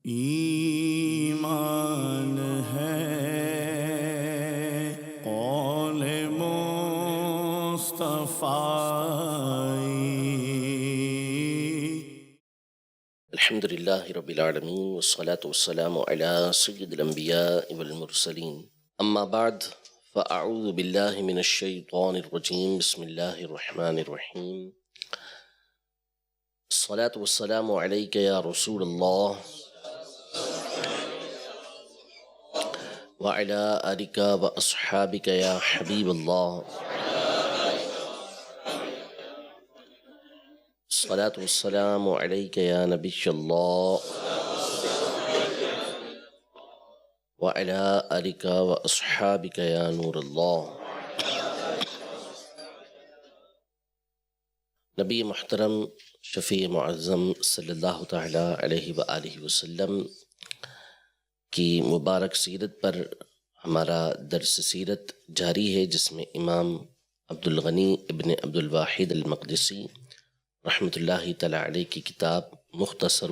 ایمان ہے قول مصطفی۔ الحمد للہ رب العالمین والصلاة والسلام علی سید الانبیاء والمرسلین، اما بعد فاعوذ باللہ من الشیطان الرجیم، بسم اللہ الرحمن الرحیم۔ الصلاة والسلام علیک یا رسول اللہ وعلی آلک واصحابک یا حبیب اللہ۔ الصلاة والسلام علیک یا نبی اللہ وعلی آلک واصحابک یا نور اللہ۔ نبی محترم شفیع معظم صلی اللہ تعالیٰ علیہ وآلہ وسلم کی مبارک سیرت پر ہمارا درس سیرت جاری ہے، جس میں امام عبدالغنی ابن عبدالواحد المقدسی رحمۃ اللہ تعالیٰ علیہ کی کتاب مختصر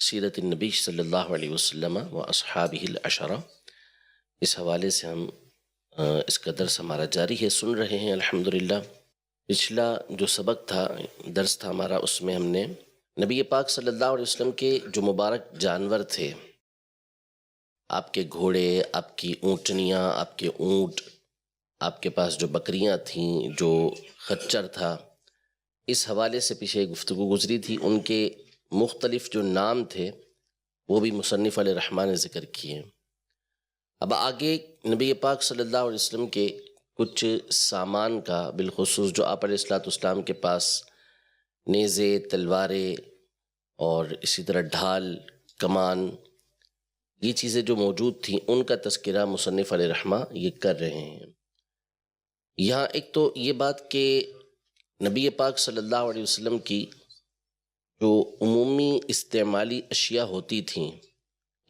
سیرت النبی صلی اللہ علیہ وسلم و اصحابہ العشرہ، اس حوالے سے ہم اس کا درس ہمارا جاری ہے، سن رہے ہیں الحمدللہ۔ پچھلا جو سبق تھا، درس تھا ہمارا، اس میں ہم نے نبی پاک صلی اللہ علیہ وسلم کے جو مبارک جانور تھے، آپ کے گھوڑے، آپ کی اونٹنیاں، آپ کے اونٹ، آپ کے پاس جو بکریاں تھیں، جو خچر تھا، اس حوالے سے پیچھے گفتگو گزری تھی۔ ان کے مختلف جو نام تھے وہ بھی مصنف علیہ الرحمٰن نے ذکر کیے۔ اب آگے نبی پاک صلی اللہ علیہ وسلم کے کچھ سامان کا، بالخصوص جو آپ علیہ السلام کے پاس نیزے، تلواریں اور اسی طرح ڈھال، کمان، یہ چیزیں جو موجود تھیں، ان کا تذکرہ مصنف علیہ الرحمٰ یہ کر رہے ہیں۔ یہاں ایک تو یہ بات کہ نبی پاک صلی اللہ علیہ وسلم کی جو عمومی استعمالی اشیاء ہوتی تھیں،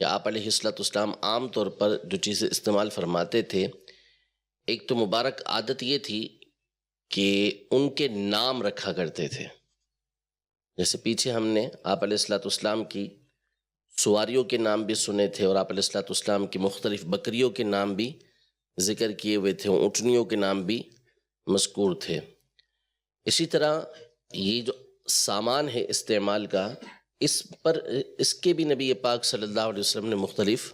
یا آپ علیہ السلام عام طور پر جو چیزیں استعمال فرماتے تھے، ایک تو مبارک عادت یہ تھی کہ ان کے نام رکھا کرتے تھے۔ جیسے پیچھے ہم نے آپ علیہ السلام کی سواریوں کے نام بھی سنے تھے، اور آپ علیہ السلام کی مختلف بکریوں کے نام بھی ذکر کیے ہوئے تھے، اونٹنیوں کے نام بھی مذکور تھے۔ اسی طرح یہ جو سامان ہے استعمال کا، اس کے بھی نبی پاک صلی اللہ علیہ وسلم نے مختلف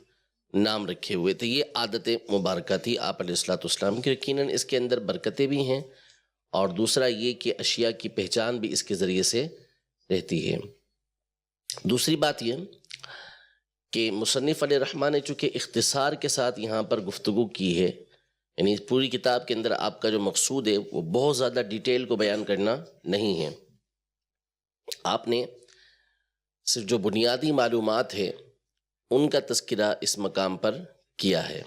نام رکھے ہوئے تھے۔ یہ عادت مبارکہ تھی آپ علیہ السلام کی، یقیناً اس کے اندر برکتیں بھی ہیں، اور دوسرا یہ کہ اشیاء کی پہچان بھی اس کے ذریعے سے رہتی ہے۔ دوسری بات یہ کہ مصنف علیہ الرحمٰ نے چونکہ اختصار کے ساتھ یہاں پر گفتگو کی ہے، یعنی پوری کتاب کے اندر آپ کا جو مقصود ہے وہ بہت زیادہ ڈیٹیل کو بیان کرنا نہیں ہے، آپ نے صرف جو بنیادی معلومات ہے ان کا تذکرہ اس مقام پر کیا ہے۔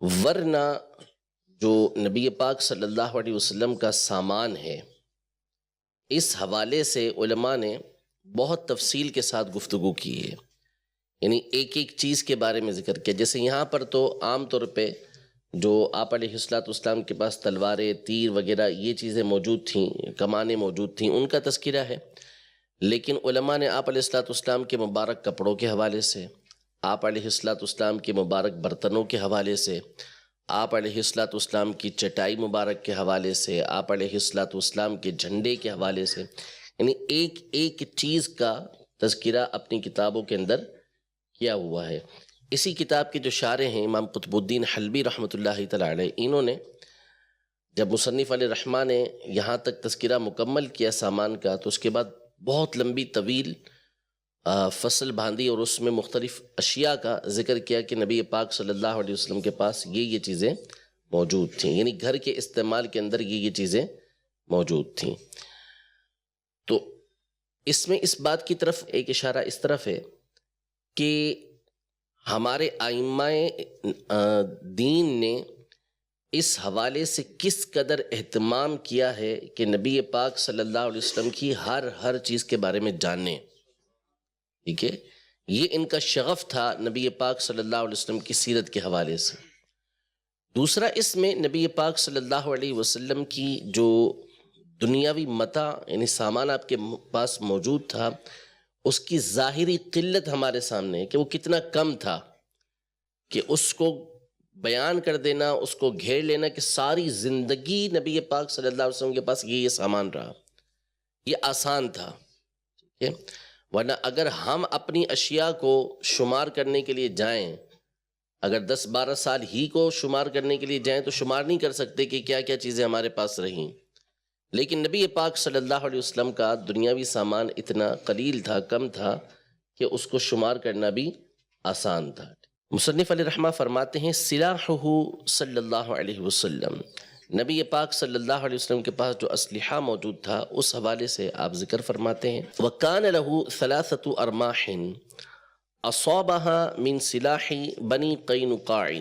ورنہ جو نبی پاک صلی اللہ علیہ وسلم کا سامان ہے، اس حوالے سے علماء نے بہت تفصیل کے ساتھ گفتگو کی ہے، یعنی ایک ایک چیز کے بارے میں ذکر کیا۔ جیسے یہاں پر تو عام طور پہ جو آپ علیہ السلام کے پاس تلواریں، تیر وغیرہ یہ چیزیں موجود تھیں، کمانیں موجود تھیں، ان کا تذکرہ ہے، لیکن علماء نے آپ علیہ السلام کے مبارک کپڑوں کے حوالے سے، آپ علیہ السلام کے مبارک برتنوں کے حوالے سے، آپ علیہ السلام کی چٹائی مبارک کے حوالے سے، آپ علیہ السلام کے جھنڈے کے حوالے سے، یعنی ایک ایک چیز کا تذکرہ اپنی کتابوں کے اندر کیا ہوا ہے۔ اسی کتاب کے جو شارح ہیں امام قطب الدین حلبی رحمۃ اللہ تعالیٰ علیہ، انہوں نے جب مصنف علیہ الرحمٰ نے یہاں تک تذکرہ مکمل کیا سامان کا، تو اس کے بعد بہت لمبی طویل فصل باندھی، اور اس میں مختلف اشیاء کا ذکر کیا کہ نبی پاک صلی اللہ علیہ وسلم کے پاس یہ چیزیں موجود تھیں، یعنی گھر کے استعمال کے اندر یہ چیزیں موجود تھیں۔ تو اس میں اس بات کی طرف ایک اشارہ اس طرف ہے کہ ہمارے ائمہ دین نے اس حوالے سے کس قدر اہتمام کیا ہے کہ نبی پاک صلی اللہ علیہ وسلم کی ہر چیز کے بارے میں جانیں، ٹھیک ہے؟ یہ ان کا شغف تھا نبی پاک صلی اللہ علیہ وسلم کی سیرت کے حوالے سے۔ دوسرا، اس میں نبی پاک صلی اللہ علیہ وسلم کی جو دنیاوی متاع یعنی سامان آپ کے پاس موجود تھا، اس کی ظاہری قلت ہمارے سامنے ہے کہ وہ کتنا کم تھا، کہ اس کو بیان کر دینا، اس کو گھیر لینا کہ ساری زندگی نبی پاک صلی اللہ علیہ وسلم کے پاس یہ سامان رہا، یہ آسان تھا. ٹھیک ہے، ورنہ اگر ہم اپنی اشیاء کو شمار کرنے کے لیے جائیں، اگر 10-12 سال ہی کو شمار کرنے کے لیے جائیں تو شمار نہیں کر سکتے کہ کیا کیا چیزیں ہمارے پاس رہیں. لیکن نبی پاک صلی اللہ علیہ وسلم کا دنیاوی سامان اتنا قلیل تھا، کم تھا، کہ اس کو شمار کرنا بھی آسان تھا. مصنف علیہ رحمہ فرماتے ہیں سلاحہ صلی اللہ علیہ وسلم، نبی پاک صلی اللہ علیہ وسلم کے پاس جو اسلحہ موجود تھا اس حوالے سے آپ ذکر فرماتے ہیں وَكَانَ لَهُ 3 أَرْمَاحٍ أَصَابَهَا مِن سِلَاحِ بَنِي قَيْنُقَاعٍ،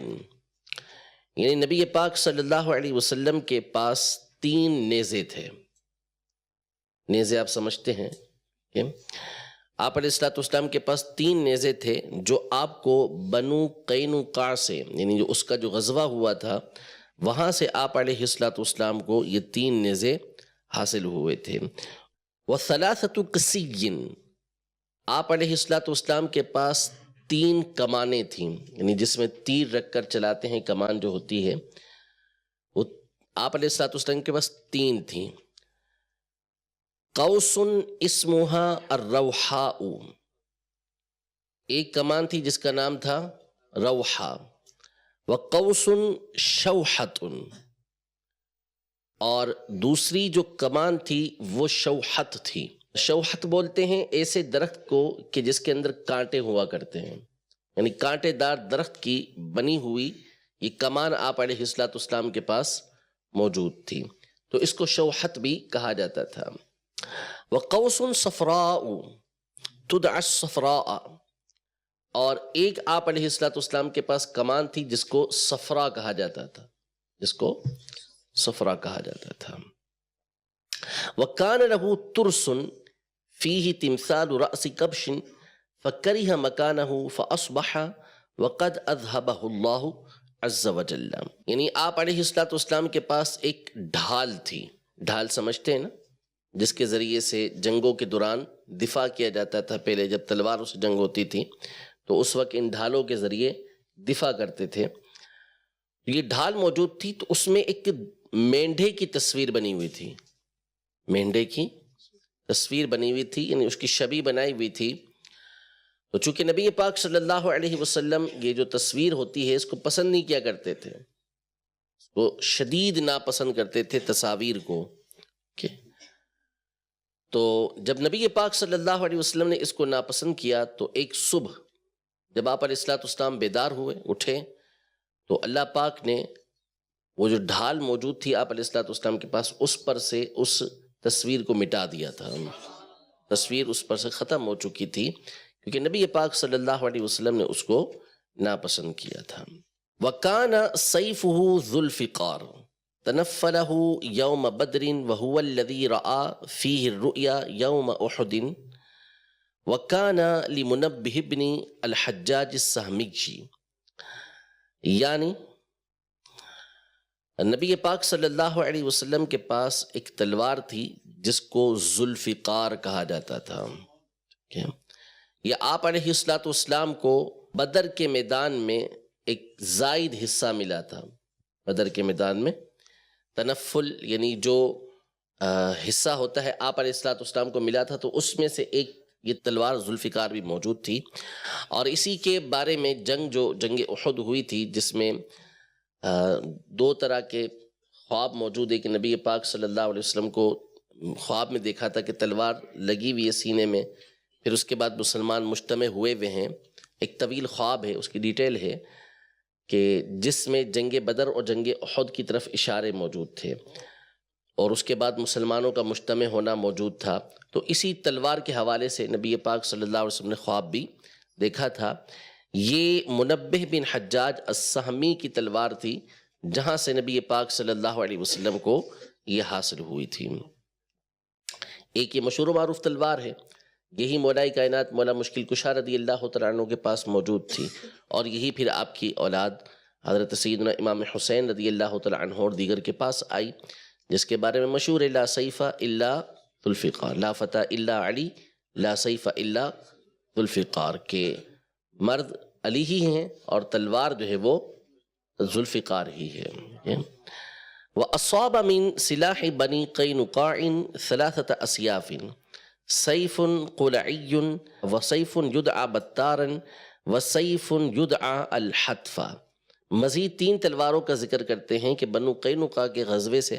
یعنی نبی پاک صلی اللہ علیہ وسلم کے پاس 3 نیزے تھے. نیزے آپ سمجھتے ہیں کہ آپ علیہ السلام کے پاس 3 نیزے تھے جو آپ کو بنو قینقاع سے، یعنی جو اس کا جو غزوہ ہوا تھا وہاں سے آپ علیہ السلام کو یہ 3 نیزے حاصل ہوئے تھے. وَثَلَاثَةُ قِسِيٍّ، آپ علیہ السلام کے پاس 3 کمانیں تھیں، یعنی جس میں تیر رکھ کر چلاتے ہیں، کمان جو ہوتی ہے وہ آپ علیہ السلام کے پاس 3 تھیں. قوس اسمہا الروحاء، ایک کمان تھی جس کا نام تھا روحا، وقوس شوحت، اور دوسری جو کمان تھی وہ شوحت تھی. شوحت بولتے ہیں ایسے درخت کو کہ جس کے اندر کانٹے ہوا کرتے ہیں، یعنی کانٹے دار درخت کی بنی ہوئی یہ کمان آپ علیہ السلام کے پاس موجود تھی، تو اس کو شوحت بھی کہا جاتا تھا. وقوس صفراء تدعى الصفراء، اور ایک آپ علیہ السلام کے پاس کمان تھی جس کو صفرا کہا جاتا تھا، جس کو صفرا کہا جاتا تھا. وَكَانَ لَهُ تُرْسٌ فِيهِ تِمْثَالُ رَأْسِ كَبْشٍ فَكَرِهَ مَكَانَهُ فَأَصْبَحَ وَقَدْ أَذْهَبَهُ اللَّهُ عَزَّ وَجَلَّ، یعنی آپ علیہ السلام کے پاس ایک ڈھال تھی. ڈھال سمجھتے ہیں نا، جس کے ذریعے سے جنگوں کے دوران دفاع کیا جاتا تھا. پہلے جب تلواروں سے جنگ ہوتی تھی تو اس وقت ان ڈھالوں کے ذریعے دفاع کرتے تھے. یہ ڈھال موجود تھی تو اس میں ایک مینڈھے کی تصویر بنی ہوئی تھی، مینڈھے کی تصویر بنی ہوئی تھی، یعنی اس کی شبیہ بنائی ہوئی تھی. تو چونکہ نبی پاک صلی اللہ علیہ وسلم یہ جو تصویر ہوتی ہے اس کو پسند نہیں کیا کرتے تھے، وہ شدید ناپسند کرتے تھے تصاویر کو. تو جب نبی پاک صلی اللہ علیہ وسلم نے اس کو ناپسند کیا تو ایک صبح جب آپ علیہ السلام بیدار ہوئے، اٹھے، تو اللہ پاک نے وہ جو ڈھال موجود تھی آپ علیہ السلام کے پاس اس پر سے اس تصویر کو مٹا دیا تھا. تصویر اس پر سے ختم ہو چکی تھی کیونکہ نبی پاک صلی اللہ علیہ وسلم نے اس کو ناپسند کیا تھا. وَكَانَ سَيْفُهُ ذُو الْفِقَارِ تنفله يوم بدر وهو الذي رأى فيه الرؤيا يوم أحد وكان لمنبه بن الحجاج السہمي، یعنی نبی پاک صلی اللہ علیہ وسلم کے پاس ایک تلوار تھی جس کو ذوالفقار کہا جاتا تھا. یہ آپ علیہ السلام کو بدر کے میدان میں ایک زائد حصہ ملا تھا. بدر کے میدان میں تنفل یعنی جو حصہ ہوتا ہے آپ علیہ السلام کو ملا تھا، تو اس میں سے ایک یہ تلوار ذوالفقار بھی موجود تھی. اور اسی کے بارے میں جنگ احد ہوئی تھی جس میں 2 طرح کے خواب موجود ہے کہ نبی پاک صلی اللہ علیہ وسلم کو خواب میں دیکھا تھا کہ تلوار لگی ہوئی ہے سینے میں، پھر اس کے بعد مسلمان مجتمع ہوئے ہوئے ہیں. ایک طویل خواب ہے، اس کی ڈیٹیل ہے کہ جس میں جنگ بدر اور جنگ احد کی طرف اشارے موجود تھے اور اس کے بعد مسلمانوں کا مجتمع ہونا موجود تھا. تو اسی تلوار کے حوالے سے نبی پاک صلی اللہ علیہ وسلم نے خواب بھی دیکھا تھا. یہ منبہ بن حجاج السہمی کی تلوار تھی جہاں سے نبی پاک صلی اللہ علیہ وسلم کو یہ حاصل ہوئی تھی. ایک یہ مشہور و معروف تلوار ہے، یہی مولا کائنات مولا مشکل کشا رضی اللہ تعالیٰ عنہ کے پاس موجود تھی، اور یہی پھر آپ کی اولاد حضرت سیدنا امام حسین رضی اللہ تعالیٰ عنہ اور دیگر کے پاس آئی، جس کے بارے میں مشہور ہے لا سیف الا ذوالفقار، لا فتح الا علی لا سیف الا ذو الفقار، کہ مرد علی ہی ہیں اور تلوار جو ہے وہ ذو الفقار ہی ہے۔ وَأَصَابَ مِن سِلَاحِ بَنِي قَيْنُقَاعٍ ثَلَاثَةَ أَسْيَافٍ سَيْفٌ قُلَعِيٌّ وَسَيْفٌ يُدْعَى بَتَّارًا وَسَيْفٌ يُدْعَى الْحَتْفَ۔ مزید 3 تلواروں کا ذکر کرتے ہیں کہ بنو قینقاع کے غزوے سے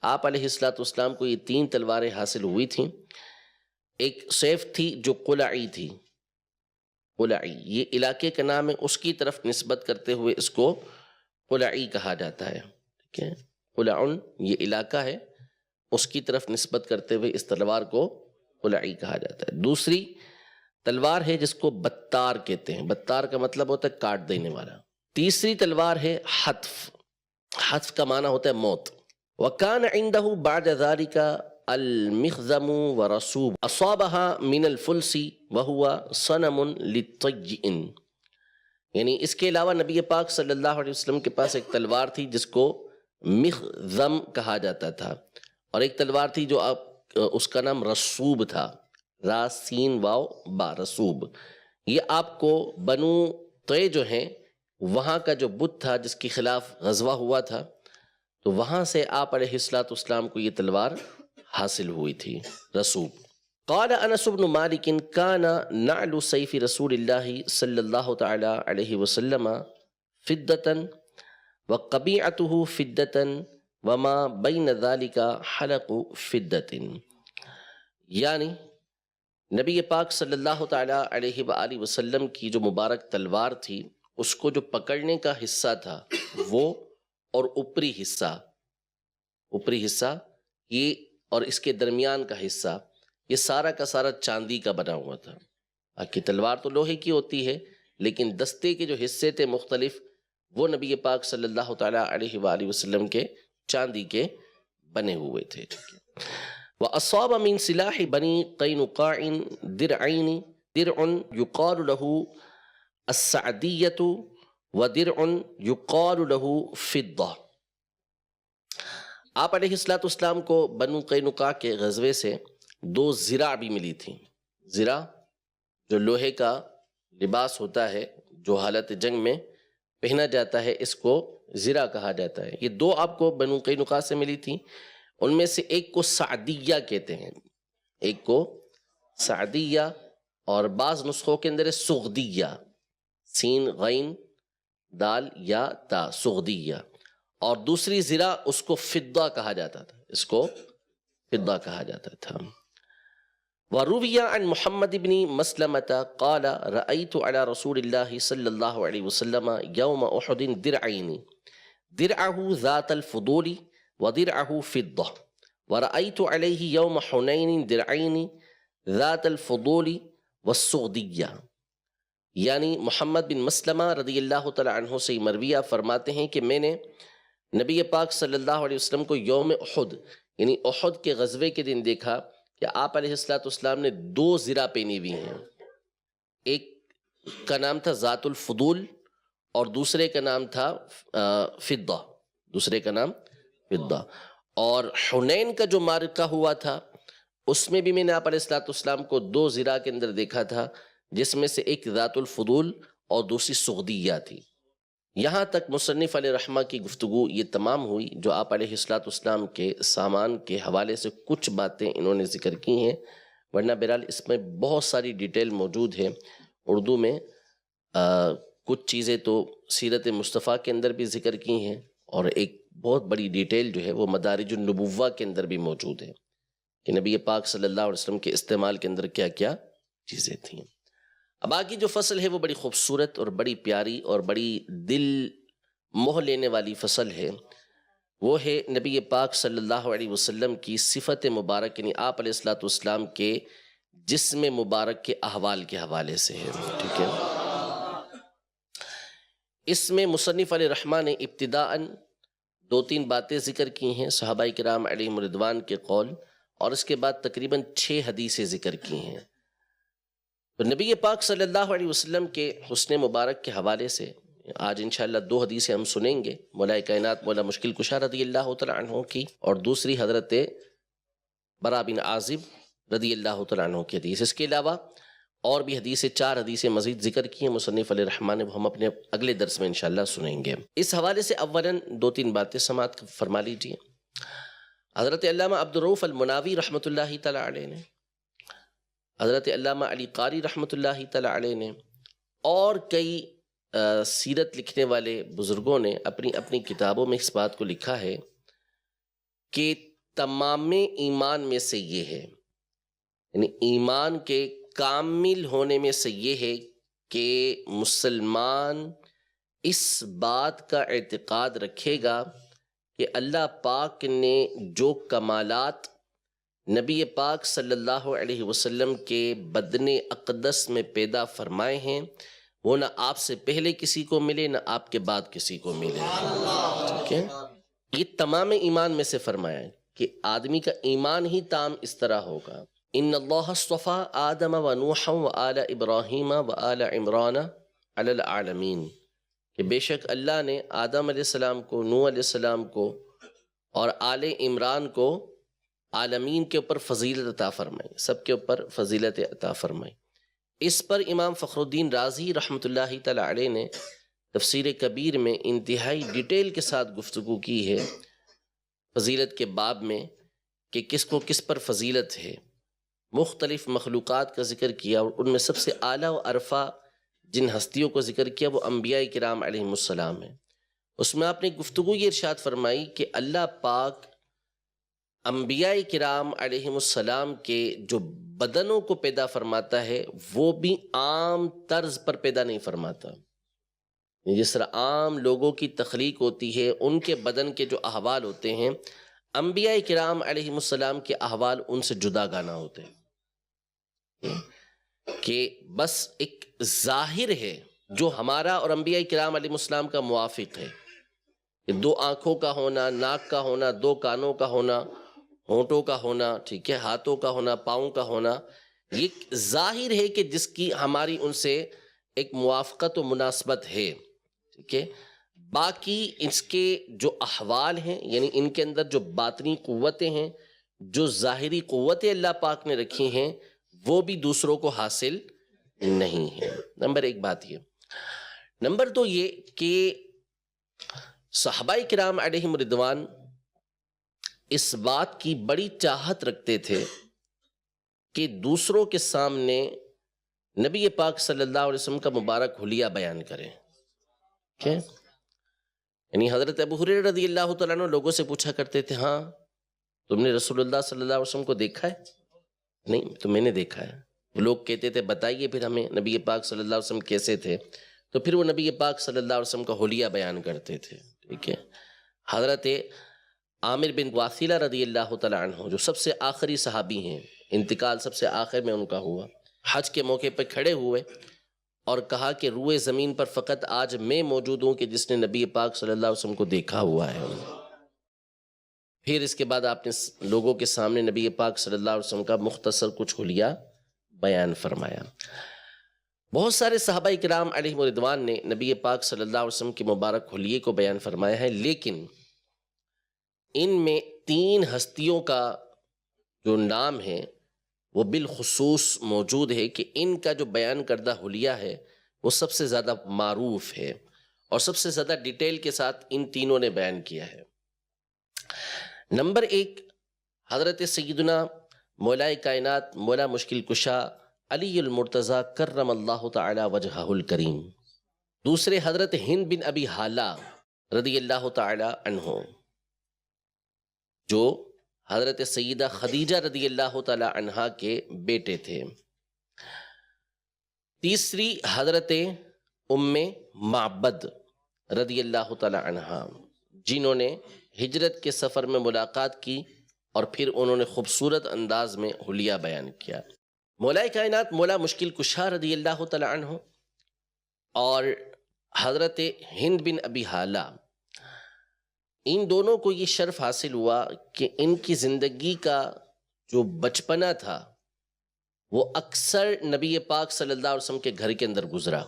آپ علیہ السلام کو یہ 3 تلواریں حاصل ہوئی تھیں۔ ایک سیف تھی جو قلعی تھی، قلعی یہ علاقے کا نام ہے، اس کی طرف نسبت کرتے ہوئے اس کو قلعی کہا جاتا ہے، ٹھیک ہے، قلعن یہ علاقہ ہے، اس کی طرف نسبت کرتے ہوئے اس تلوار کو قلعی کہا جاتا ہے۔ دوسری تلوار ہے جس کو بتار کہتے ہیں، بتار کا مطلب ہوتا ہے کاٹ دینے والا۔ تیسری تلوار ہے حتف، حتف کا معنی ہوتا ہے موت۔ وَكَانَ عِنْدَهُ بَعْدَ ذَلِكَ الْمِخْزَمُ وَرَسُوبُ أَصَابَهَا مِنَ الْفُلْسِ وَهُوَ صَنَمٌ لِلطَّيِّئٍ، یعنی اس کے علاوہ نبی پاک صلی اللہ علیہ وسلم کے پاس ایک تلوار تھی جس کو مخزم کہا جاتا تھا، اور ایک تلوار تھی جو اس کا نام رسوب تھا، را سین واو با، رسوب۔ یہ آپ کو بنو طے جو ہیں وہاں کا جو بت تھا جس کے خلاف غزوہ ہوا تھا، تو وہاں سے آپ علیہ السلام کو یہ تلوار حاصل ہوئی تھی، رسوب۔ قال انس بن مالک کان نعل سیف رسول اللہ صلی اللہ تعالی علیہ وسلم فدۃ وقبیعته فدۃ وما بین ذلک حلق فدۃ، یعنی نبی پاک صلی اللہ تعالی علیہ وآلہ وسلم کی جو مبارک تلوار تھی، اس کو جو پکڑنے کا حصہ تھا وہ، اور اوپری حصہ یہ، اور اس کے درمیان کا حصہ یہ سارا کا سارا چاندی کا بنا ہوا تھا۔ باقی تلوار تو لوہے کی ہوتی ہے، لیکن دستے کے جو حصے تھے مختلف، وہ نبی پاک صلی اللہ تعالیٰ علیہ وآلہ وسلم کے چاندی کے بنے ہوئے تھے۔ وَأَصَابَ مِن سِلَاحِ بَنِي قَيْنُقَاعٍ دِرْعَيْنِ دِرْعٌ يُقَالُ لَهُ السَّعْدِيَّةُ وَدِرْعٌ يُقَالُ لَهُ فِضَّةٌ۔ آپ علیہ السلام کو بنو قینقاع کے غزوے سے 2 زرع بھی ملی تھیں۔ زرع جو لوہے کا لباس ہوتا ہے جو حالت جنگ میں پہنا جاتا ہے، اس کو زرع کہا جاتا ہے۔ یہ 2 آپ کو بنو قینقاع سے ملی تھیں، ان میں سے ایک کو سعدیہ کہتے ہیں، ایک کو سعدیہ، اور بعض نسخوں کے اندر ہے سغدیہ، سین غین دال یا تا، سغدیہ، اور دوسری زرع اس کو فضہ کہا جاتا تھا، اس کو فضہ کہا جاتا تھا۔ وروی عن محمد بن مسلمة قال رأيت على رسول الله صلی اللہ علیہ وسلم یوم احد درعین، درعه ذات الفضول ودرعه فضة، ورأيت عليه يوم حنين درعين ذات الفضول والسغدية، یعنی محمد بن مسلمہ رضی اللہ تعالیٰ عنہ سے مرویہ فرماتے ہیں کہ میں نے نبی پاک صلی اللہ علیہ وسلم کو یوم احد یعنی احد کے غزوے کے دن دیکھا کہ آپ علیہ السلام نے 2 زرع پہنی ہوئی ہیں، ایک کا نام تھا ذات الفضول اور دوسرے کا نام تھا فضہ، دوسرے کا نام فضہ۔ اور حنین کا جو معرکہ ہوا تھا اس میں بھی میں نے آپ علیہ السلام کو 2 زرع کے اندر دیکھا تھا، جس میں سے ایک ذات الفضول اور دوسری سغدیہ تھی۔ یہاں تک مصنف علیہ رحمہ کی گفتگو یہ تمام ہوئی، جو آپ علیہ السلام کے سامان کے حوالے سے کچھ باتیں انہوں نے ذکر کی ہیں، ورنہ بہرحال اس میں بہت ساری ڈیٹیل موجود ہے۔ اردو میں کچھ چیزیں تو سیرت مصطفیٰ کے اندر بھی ذکر کی ہیں، اور ایک بہت بڑی ڈیٹیل جو ہے وہ مدارج النبوہ کے اندر بھی موجود ہے کہ نبی پاک صلی اللہ علیہ وسلم کے استعمال کے اندر کیا کیا چیزیں تھیں۔ اب آگے جو فصل ہے وہ بڑی خوبصورت اور بڑی پیاری اور بڑی دل موہ لینے والی فصل ہے، وہ ہے نبی پاک صلی اللہ علیہ وسلم کی صفت مبارک، یعنی آپ علیہ السلام کے جسم مبارک کے احوال کے حوالے سے ہے، ٹھیک ہے۔ اس میں مصنف علیہ رحمہ نے ابتداءً 2-3 باتیں ذکر کی ہیں صحابہ کرام علیہم رضوان کے قول، اور اس کے بعد تقریباً 6 حدیثیں ذکر کی ہیں۔ تو نبی پاک صلی اللہ علیہ وسلم کے حسن مبارک کے حوالے سے آج انشاءاللہ 2 حدیثیں ہم سنیں گے، مولا کائنات مولا مشکل کشا رضی اللہ تعالیٰ عنہ کی، اور دوسری حضرت برا بن عازب رضی اللہ تعالیٰ عنہ کی حدیث. اس کے علاوہ اور بھی حدیثیں 4 حدیثیں مزید ذکر کی ہیں مصنف علیہ الرحمٰن نے، وہ ہم اپنے اگلے درس میں انشاءاللہ سنیں گے. اس حوالے سے اولاً 2-3 باتیں سماعت فرما لیجیے. حضرت علامہ عبدالرؤوف المناوی رحمۃ اللہ تعالیٰ علیہ نے، حضرت علامہ علی قاری رحمۃ اللہ تعالیٰ علیہ نے، اور کئی سیرت لکھنے والے بزرگوں نے اپنی اپنی کتابوں میں اس بات کو لکھا ہے کہ تمام ایمان میں سے یہ ہے، یعنی ایمان کے کامل ہونے میں سے یہ ہے کہ مسلمان اس بات کا اعتقاد رکھے گا کہ اللہ پاک نے جو کمالات نبی پاک صلی اللہ علیہ وسلم کے بدن اقدس میں پیدا فرمائے ہیں وہ نہ آپ سے پہلے کسی کو ملے نہ آپ کے بعد کسی کو ملے. ٹھیک ہے، یہ تمام ایمان میں سے فرمایا ہے کہ آدمی کا ایمان ہی تام اس طرح ہوگا. ان اللہ اصطفیٰ آدم و نوحا و آل ابراہیم و آل عمران علی العالمین، کہ بے شک اللہ نے آدم علیہ السلام کو، نوح علیہ السلام کو اور آل عمران کو عالمین کے اوپر فضیلت عطا فرمائی، سب کے اوپر فضیلت عطا فرمائی. اس پر امام فخر الدین رازی رحمۃ اللہ تعالیٰ علیہ نے تفسیر کبیر میں انتہائی ڈیٹیل کے ساتھ گفتگو کی ہے فضیلت کے باب میں کہ کس کو کس پر فضیلت ہے. مختلف مخلوقات کا ذکر کیا اور ان میں سب سے اعلیٰ و ارفع جن ہستیوں کو ذکر کیا وہ انبیاء کرام علیہم السلام ہیں. اس میں آپ نے گفتگو یہ ارشاد فرمائی کہ اللہ پاک انبیاء کرام علیہم السلام کے جو بدنوں کو پیدا فرماتا ہے وہ بھی عام طرز پر پیدا نہیں فرماتا. جس طرح عام لوگوں کی تخلیق ہوتی ہے ان کے بدن کے جو احوال ہوتے ہیں، انبیاء کرام علیہم السلام کے احوال ان سے جدا گانا ہوتے ہیں، کہ بس ایک ظاہر ہے جو ہمارا اور انبیاء کرام علیہ السلام کا موافق ہے. 2 آنکھوں کا ہونا، ناک کا ہونا، 2 کانوں کا ہونا، ہونٹوں کا ہونا، ٹھیک ہے، ہاتھوں کا ہونا، پاؤں کا ہونا، یہ ظاہر ہے کہ جس کی ہماری ان سے ایک موافقت و مناسبت ہے. ٹھیک ہے، باقی اس کے جو احوال ہیں، یعنی ان کے اندر جو باطنی قوتیں ہیں، جو ظاہری قوتیں اللہ پاک نے رکھی ہیں وہ بھی دوسروں کو حاصل نہیں ہے. نمبر 1 بات یہ. نمبر 2 یہ کہ صحابہ کرام علیہم رضوان اس بات کی بڑی چاہت رکھتے تھے کہ دوسروں کے سامنے نبی پاک صلی اللہ علیہ وسلم کا مبارک حلیہ بیان کریں. یعنی حضرت ابو ہریرہ رضی اللہ تعالیٰ عنہ لوگوں سے پوچھا کرتے تھے، ہاں تم نے رسول اللہ صلی اللہ علیہ وسلم کو دیکھا ہے؟ نہیں، تو میں نے دیکھا ہے. لوگ کہتے تھے بتائیے پھر ہمیں نبی پاک صلی اللہ علیہ وسلم کیسے تھے، تو پھر وہ نبی پاک صلی اللہ علیہ وسلم کا حلیہ بیان کرتے تھے. ٹھیک ہے، حضرت عامر بن واثلہ رضی اللہ تعالیٰ عنہ جو سب سے آخری صحابی ہیں، انتقال سب سے آخر میں ان کا ہوا، حج کے موقع پہ کھڑے ہوئے اور کہا کہ روئے زمین پر فقط آج میں موجود ہوں کہ جس نے نبی پاک صلی اللہ علیہ وسلم کو دیکھا ہوا ہے. پھر اس کے بعد آپ نے لوگوں کے سامنے نبی پاک صلی اللہ علیہ وسلم کا مختصر کچھ حلیہ بیان فرمایا. بہت سارے صحابہ کرام علیہم رضوان نے نبی پاک صلی اللہ علیہ وسلم کے مبارک حلیے کو بیان فرمایا ہے، لیکن ان میں 3 ہستیوں کا جو نام ہے وہ بالخصوص موجود ہے کہ ان کا جو بیان کردہ حلیہ ہے وہ سب سے زیادہ معروف ہے اور سب سے زیادہ ڈیٹیل کے ساتھ ان تینوں نے بیان کیا ہے. نمبر 1 حضرت سیدنا مولا کائنات مولا مشکل کشا علی المرتضیٰ کرم اللہ تعالی وجہہ الکریم. دوسرے حضرت ہند بن ابی حالہ رضی اللہ تعالی عنہ جو حضرت سیدہ خدیجہ رضی اللہ تعالی عنہا کے بیٹے تھے. تیسری حضرت ام معبد رضی اللہ تعالی عنہا جنہوں نے ہجرت کے سفر میں ملاقات کی اور پھر انہوں نے خوبصورت انداز میں حلیہ بیان کیا. مولا کائنات مولا مشکل کشا رضی اللہ تعالی عنہ اور حضرت ہند بن ابی حالہ، ان دونوں کو یہ شرف حاصل ہوا کہ ان کی زندگی کا جو بچپنا تھا وہ اکثر نبی پاک صلی اللہ علیہ وسلم کے گھر کے اندر گزرا،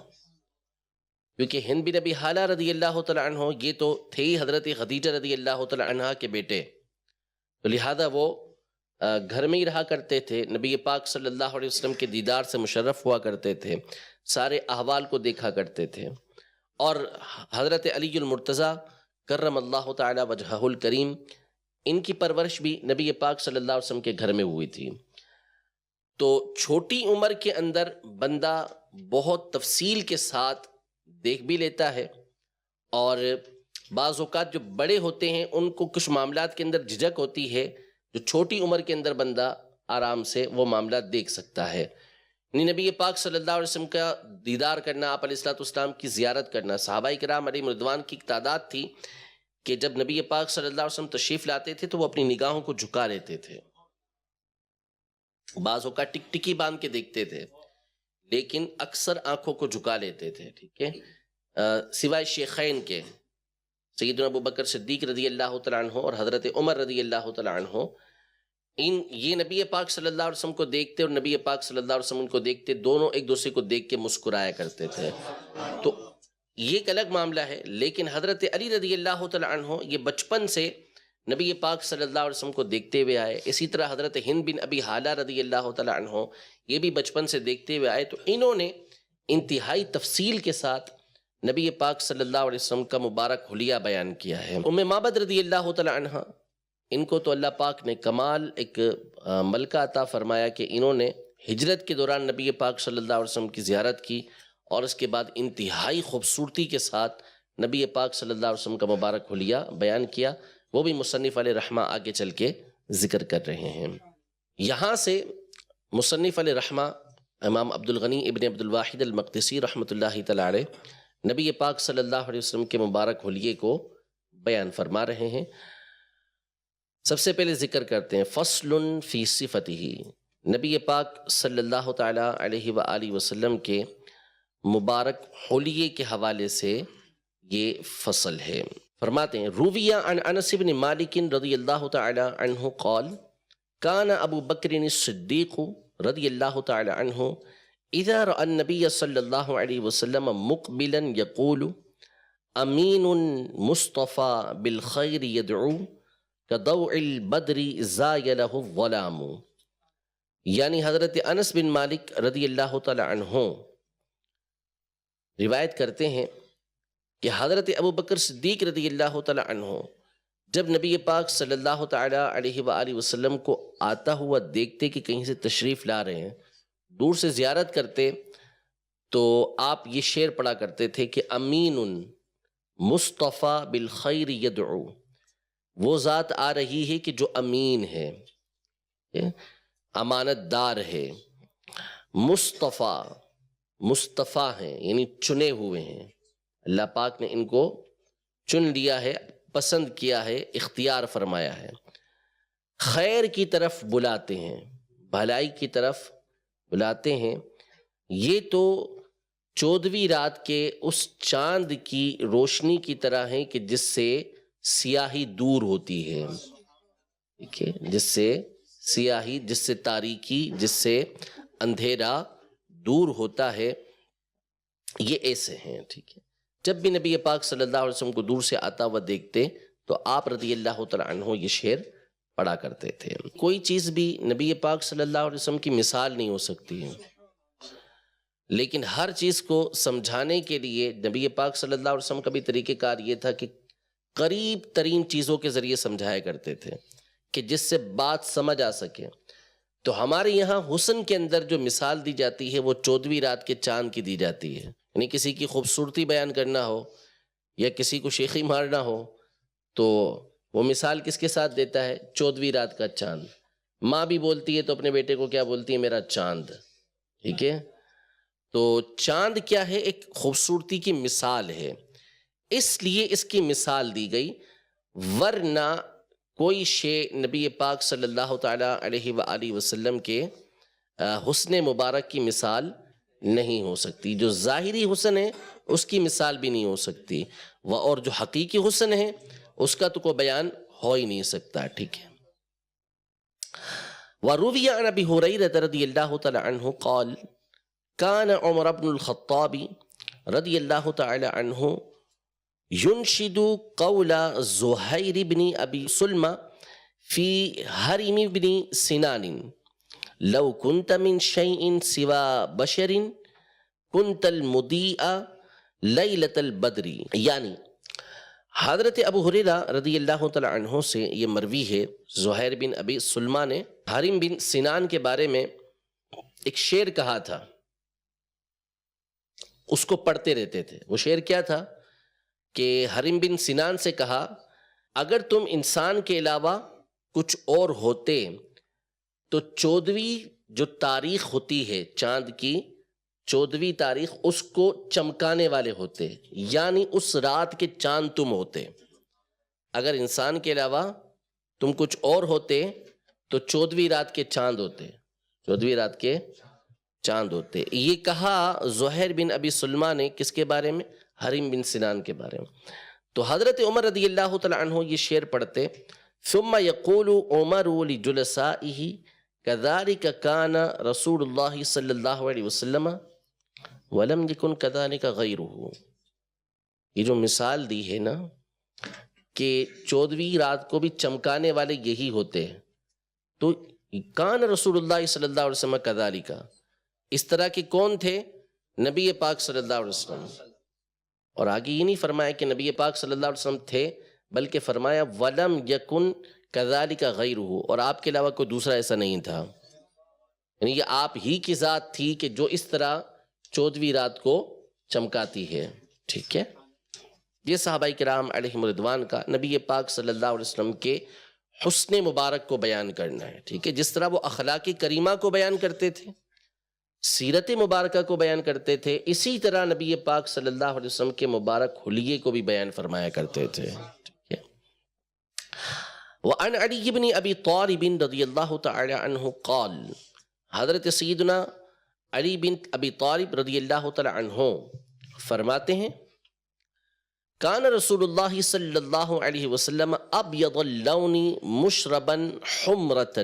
کیونکہ ہند بن ابی حالہ رضی اللہ تعالیٰ عنہ یہ تو تھے ہی حضرت خدیجہ رضی اللہ تعالیٰ عنہ کے بیٹے، تو لہذا وہ گھر میں ہی رہا کرتے تھے، نبی پاک صلی اللہ علیہ وسلم کے دیدار سے مشرف ہوا کرتے تھے، سارے احوال کو دیکھا کرتے تھے، اور حضرت علی المرتضیٰ کرم اللہ تعالی وجہہ الکریم، ان کی پرورش بھی نبی پاک صلی اللہ علیہ وسلم کے گھر میں ہوئی تھی۔ تو چھوٹی عمر کے اندر بندہ بہت تفصیل کے ساتھ دیکھ بھی لیتا ہے، اور بعض اوقات جو بڑے ہوتے ہیں ان کو کچھ معاملات کے اندر جھجک ہوتی ہے، جو چھوٹی عمر کے اندر بندہ آرام سے وہ معاملات دیکھ سکتا ہے۔ یعنی نبی پاک صلی اللہ علیہ وسلم کا دیدار کرنا، آپ علیہ الصلوۃ والسلام کی زیارت کرنا، صحابہ کرام علیہم رضوان کی ایک تعداد تھی کہ جب نبی پاک صلی اللہ علیہ وسلم تشریف لاتے تھے تو وہ اپنی نگاہوں کو جھکا لیتے تھے، بعض اوقات ٹک ٹکی باندھ کے دیکھتے تھے، لیکن اکثر آنکھوں کو جھکا لیتے تھے، ٹھیک ہے، سوائے شیخین کے، سیدنا ابو بکر صدیق رضی اللہ تعالیٰ عنہ اور حضرت عمر رضی اللہ تعالیٰ عنہ، یہ نبی پاک صلی اللہ علیہ وسلم کو دیکھتے اور نبی پاک صلی اللہ علیہ وسلم ان کو دیکھتے، دونوں ایک دوسرے کو دیکھ کے مسکرایا کرتے تھے۔ تو یہ ایک الگ معاملہ ہے، لیکن حضرت علی رضی اللہ تعالیٰ عنہ یہ بچپن سے نبی پاک صلی اللہ علیہ وسلم کو دیکھتے ہوئے آئے۔ اسی طرح حضرت ہند بن ابی حالہ رضی اللہ تعالیٰ عنہ یہ بھی بچپن سے دیکھتے ہوئے آئے، تو انہوں نے انتہائی تفصیل کے ساتھ نبی پاک صلی اللہ علیہ وسلم کا مبارک حلیہ بیان کیا ہے۔ ام معبد رضی اللہ تعالیٰ عنہ، ان کو تو اللہ پاک نے کمال ایک ملکہ عطا فرمایا کہ انہوں نے ہجرت کے دوران نبی پاک صلی اللہ علیہ وسلم کی زیارت کی، اور اس کے بعد انتہائی خوبصورتی کے ساتھ نبی پاک صلی اللہ علیہ وسلم کا مبارک حلیہ بیان کیا، وہ بھی مصنف علیہ رحمہ آگے چل کے ذکر کر رہے ہیں۔ یہاں سے مصنف علیہ رحمہ امام عبد الغنی ابن عبد الواحد المقدسی رحمۃ اللہ تعالی علیہ نبی پاک صلی اللہ علیہ وسلم کے مبارک حلیے کو بیان فرما رہے ہیں۔ سب سے پہلے ذکر کرتے ہیں فصل فی صفتہ، نبی پاک صلی اللہ تعالی علیہ وآلہ وسلم کے مبارک حلیے کے حوالے سے یہ فصل ہے۔ فرماتے ہیں رویہ عن انس بن مالک رضی اللہ تعالی عنہ قال کان ابو بکر الصدیق رضی اللہ تعالی عنہ اذا رأى النبی صلی اللہ علیہ وسلم مقبلا یقول امین مصطفى بالخیر یدعو کضوء البدر زایلہ الظلام، یعنی حضرت انس بن مالک رضی اللہ تعالی عنہ روایت کرتے ہیں کہ حضرت ابو بکر صدیق رضی اللہ تعالی عنہ جب نبی پاک صلی اللہ تعالی علیہ وآلہ وسلم کو آتا ہوا دیکھتے کہ کہیں سے تشریف لا رہے ہیں، دور سے زیارت کرتے، تو آپ یہ شعر پڑھا کرتے تھے کہ امین مصطفیٰ بالخیر یدعو، وہ ذات آ رہی ہے کہ جو امین ہے، امانت دار ہے، مصطفیٰ مصطفیٰ ہیں یعنی چنے ہوئے ہیں، اللہ پاک نے ان کو چن لیا ہے، پسند کیا ہے، اختیار فرمایا ہے، خیر کی طرف بلاتے ہیں، بھلائی کی طرف بلاتے ہیں۔ یہ تو 14ویں رات کے اس چاند کی روشنی کی طرح ہے کہ جس سے سیاہی دور ہوتی ہے، ٹھیک ہے، جس سے سیاہی، جس سے تاریکی، جس سے اندھیرا دور ہوتا ہے، یہ ایسے ہیں، ٹھیک ہے۔ جب بھی نبی پاک صلی اللہ علیہ وسلم کو دور سے آتا ہوا دیکھتے تو آپ رضی اللہ تعالیٰ عنہ یہ شعر پڑھا کرتے تھے۔ کوئی چیز بھی نبی پاک صلی اللہ علیہ وسلم کی مثال نہیں ہو سکتی ہے، لیکن ہر چیز کو سمجھانے کے لیے نبی پاک صلی اللہ علیہ وسلم کا بھی طریقہ کار یہ تھا کہ قریب ترین چیزوں کے ذریعے سمجھایا کرتے تھے کہ جس سے بات سمجھ آ سکے۔ تو ہمارے یہاں حسن کے اندر جو مثال دی جاتی ہے وہ 14ویں رات کے چاند کی دی جاتی ہے، یعنی کسی کی خوبصورتی بیان کرنا ہو یا کسی کو شیخی مارنا ہو تو وہ مثال کس کے ساتھ دیتا ہے؟ 14ویں رات کا چاند۔ ماں بھی بولتی ہے تو اپنے بیٹے کو کیا بولتی ہے؟ میرا چاند، ٹھیک ہے۔ تو چاند کیا ہے؟ ایک خوبصورتی کی مثال ہے، اس لیے اس کی مثال دی گئی، ورنہ کوئی شے نبی پاک صلی اللہ تعالی علیہ وآلہ وسلم کے حسن مبارک کی مثال نہیں ہو سکتی۔ جو ظاہری حسن ہے اس کی مثال بھی نہیں ہو سکتی، اور جو حقیقی حسن ہے اس کا تو کوئی بیان ہو ہی نہیں سکتا، ٹھیک ہے۔ وروی عن ابی ہریرہ رضی اللہ تعالی عنہ قال کان عمر بن الخطاب رضی اللہ تعالی عنہ ينشد قول زہیر بن ابی سلمہ فی حرم بن سنان لو کنت من شیء سوا بشر کنت المضیء لیلۃ البدر. یعنی حضرت ابو ہریرہ رضی اللہ تعالی عنہ سے یہ مروی ہے، زہیر بن ابی سلمہ نے حرم بن سنان کے بارے میں ایک شعر کہا تھا، اس کو پڑھتے رہتے تھے. وہ شعر کیا تھا کہ حرم بن سنان سے کہا، اگر تم انسان کے علاوہ کچھ اور ہوتے تو 14ویں جو تاریخ ہوتی ہے چاند کی، 14ویں تاریخ اس کو چمکانے والے ہوتے، یعنی اس رات کے چاند تم ہوتے. اگر انسان کے علاوہ تم کچھ اور ہوتے تو 14ویں رات کے چاند ہوتے، 14ویں رات کے چاند ہوتے. یہ کہا زہیر بن ابی سلمہ نے کس کے بارے میں؟ حرم بن سنان کے بارے میں. تو حضرت عمر رضی اللہ تعالی عنہ یہ شعر پڑھتے، ثم یقول عمر لجلسائہ کذالک کان رسول اللہ صلی اللہ علیہ وسلم ولم یکن کذالک غیرہ. یہ جو مثال دی ہے نا کہ 14ویں رات کو بھی چمکانے والے یہی ہوتے ہیں، تو کان رسول اللہ صلی اللہ علیہ وسلم کذالک، اس طرح کے کون تھے؟ نبی پاک صلی اللہ علیہ وسلم. اور آگے یہ نہیں فرمایا کہ نبی پاک صلی اللہ علیہ وسلم تھے، بلکہ فرمایا وَلَمْ يَكُنْ كَذَلِكَ غَيْرُهُ، اور آپ کے علاوہ کوئی دوسرا ایسا نہیں تھا. یعنی یہ آپ ہی کی ذات تھی کہ جو اس طرح 14ویں رات کو چمکاتی ہے. ٹھیک ہے، یہ صحابہ کرام علیہم رضوان کا نبی پاک صلی اللہ علیہ وسلم کے حسن مبارک کو بیان کرنا ہے. ٹھیک ہے، جس طرح وہ اخلاق کریمہ کو بیان کرتے تھے، سیرت مبارکہ کو بیان کرتے تھے، اسی طرح نبی پاک صلی اللہ علیہ وسلم کے مبارک حلیے کو بھی بیان فرمایا کرتے تھے. وعن علی بن ابی طالب رضی اللہ تعالی عنہ قال، حضرت سیدنا علی بن ابی طالب رضی اللہ تعالی عنہ فرماتے ہیں، کان رسول اللہ صلی اللہ علیہ وسلم ابیض اللون مشربا حمرتا.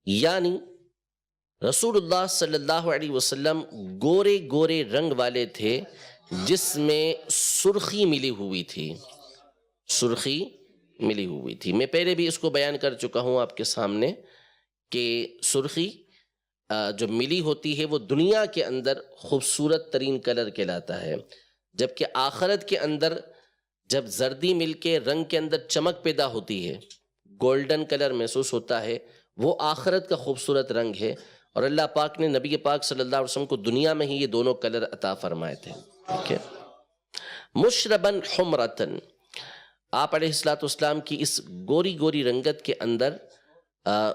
یعنی رسول اللہ صلی اللہ علیہ وسلم گورے گورے رنگ والے تھے جس میں سرخی ملی ہوئی تھی، سرخی ملی ہوئی تھی. میں پہلے بھی اس کو بیان کر چکا ہوں آپ کے سامنے کہ سرخی جو ملی ہوتی ہے وہ دنیا کے اندر خوبصورت ترین کلر کہلاتا ہے، جبکہ آخرت کے اندر جب زردی مل کے رنگ کے اندر چمک پیدا ہوتی ہے، گولڈن کلر محسوس ہوتا ہے، وہ آخرت کا خوبصورت رنگ ہے. اور اللہ پاک نے نبی پاک صلی اللہ علیہ وسلم کو دنیا میں ہی یہ دونوں کلر عطا فرمائے تھے. ٹھیک ہے، مشرباً حمرتاً، آپ علیہ السلام کی اس گوری گوری رنگت کے اندر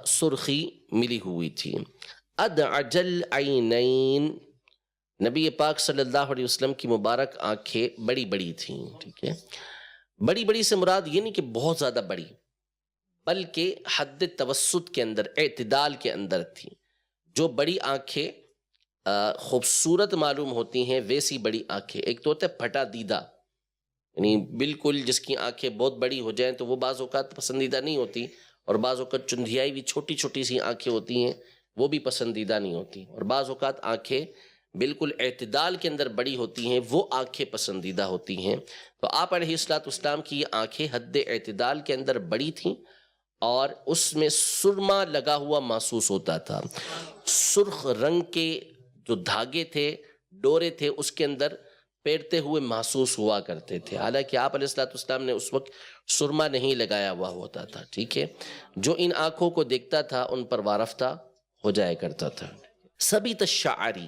سرخی ملی ہوئی تھی. ادعج العینین، نبی پاک صلی اللہ علیہ وسلم کی مبارک آنکھیں بڑی بڑی تھیں. ٹھیک ہے، بڑی بڑی سے مراد یہ نہیں کہ بہت زیادہ بڑی، بلکہ حد توسط کے اندر، اعتدال کے اندر تھی. جو بڑی آنکھیں خوبصورت معلوم ہوتی ہیں ویسی بڑی آنکھیں، ایک تو ہوتا ہے پھٹا دیدہ، یعنی بالکل جس کی آنکھیں بہت بڑی ہو جائیں تو وہ بعض اوقات پسندیدہ نہیں ہوتی، اور بعض اوقات چندھیائی بھی چھوٹی چھوٹی سی آنکھیں ہوتی ہیں وہ بھی پسندیدہ نہیں ہوتی، اور بعض اوقات آنکھیں بالکل اعتدال کے اندر بڑی ہوتی ہیں وہ آنکھیں پسندیدہ ہوتی ہیں. تو آپ علیہ السلام کی یہ آنکھیں حد اعتدال کے اندر بڑی تھیں اور اس میں سرما لگا ہوا محسوس ہوتا تھا. سرخ رنگ کے جو دھاگے تھے، ڈورے تھے، اس کے اندر پیرتے ہوئے محسوس ہوا کرتے تھے، حالانکہ آپ علیہ السلام نے اس وقت سرما نہیں لگایا ہوا ہوتا تھا. ٹھیک ہے، جو ان آنکھوں کو دیکھتا تھا ان پر وارفتہ ہو جایا کرتا تھا. ثبیت الشعری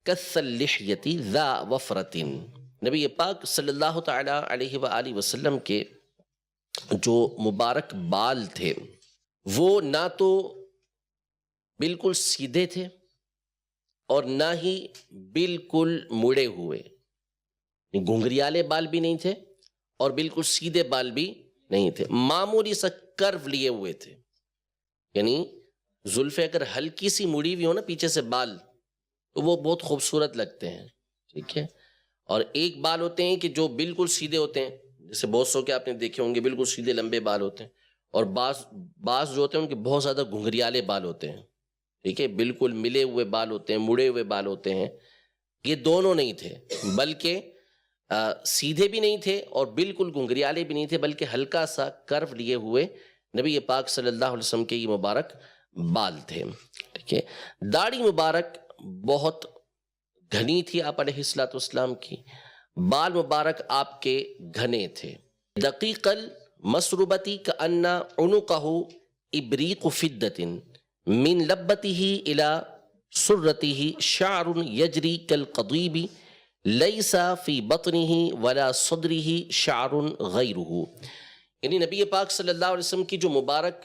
کث اللحیتی ذا وفرت، نبی پاک صلی اللہ تعالی علیہ وآلہ وسلم کے جو مبارک بال تھے وہ نہ تو بالکل سیدھے تھے اور نہ ہی بالکل مڑے ہوئے، گھنگریالے بال بھی نہیں تھے اور بالکل سیدھے بال بھی نہیں تھے، معمولی سا کرو لیے ہوئے تھے. یعنی زلفیں اگر ہلکی سی مڑی ہوئی ہو نا پیچھے سے بال تو وہ بہت خوبصورت لگتے ہیں. ٹھیک ہے، اور ایک بال ہوتے ہیں کہ جو بالکل سیدھے ہوتے ہیں، جیسے بہت سو کے آپ نے دیکھے ہوں گے بالکل سیدھے لمبے بال ہوتے ہیں، اور بعض جو ہوتے ہیں ان کے بہت زیادہ گھنگریالے بال ہوتے ہیں. ٹھیک ہے، بالکل ملے ہوئے بال ہوتے ہیں، مڑے ہوئے بال ہوتے ہیں. یہ دونوں نہیں تھے، بلکہ سیدھے بھی نہیں تھے اور بالکل گنگریالے بھی نہیں تھے، بلکہ ہلکا سا کرو لیے ہوئے نبی پاک صلی اللہ علیہ وسلم کے یہ مبارک بال تھے. ٹھیک ہے. داڑھی مبارک بہت گھنی تھی آپ علیہ الصلوۃ والسلام کی، بال مبارک آپ کے گھنے تھے. دقیق المسربتی کأن عنقہ ابریق فدۃ من لبتہ الی سرتہ شعر یجری کالقضیب لیس فی بطنہ ولا صدرہ شعر غیرہ. یعنی نبی پاک صلی اللہ علیہ وسلم کی جو مبارک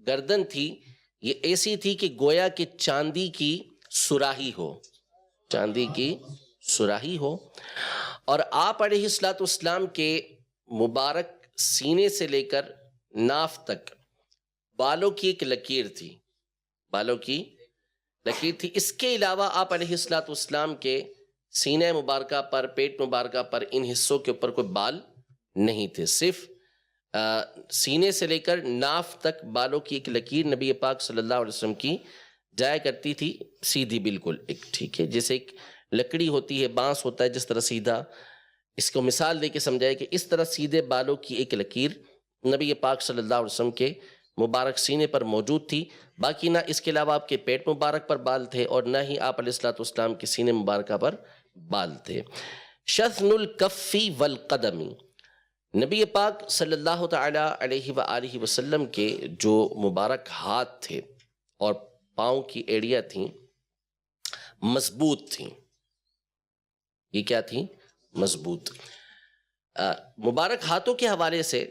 گردن تھی یہ ایسی تھی کہ گویا کہ چاندی کی سراہی ہو، چاندی کی سراہی ہو. اور آپ علیہ الصلوۃ والسلام کے مبارک سینے سے لے کر ناف تک بالوں کی ایک لکیر تھی، بالوں کی لکیر تھی. اس کے علاوہ آپ علیہ الصلوۃ والسلام کے سینہ مبارکہ پر، پیٹ مبارکہ پر، ان حصوں کے اوپر کوئی بال نہیں تھے. صرف سینے سے لے کر ناف تک بالوں کی ایک لکیر نبی پاک صلی اللہ علیہ وسلم کی جایا کرتی تھی، سیدھی بالکل ایک. ٹھیک ہے. جیسے ایک لکڑی ہوتی ہے، بانس ہوتا ہے جس طرح سیدھا، اس کو مثال دے کے سمجھائے کہ اس طرح سیدھے بالوں کی ایک لکیر نبی پاک صلی اللہ علیہ وسلم کے مبارک سینے پر موجود تھی. باقی نہ اس کے علاوہ آپ کے پیٹ مبارک پر بال تھے اور نہ ہی آپ علیہ الصلوۃ والسلام کے سینے مبارکہ پر بال تھے. شثن الکف والقدم، نبی پاک صلی اللہ تعالی علیہ وآلہ وسلم کے جو مبارک ہاتھ تھے اور پاؤں کی ایڑیاں تھیں مضبوط تھیں. یہ کیا تھیں؟ مضبوط. مبارک ہاتھوں کے حوالے سے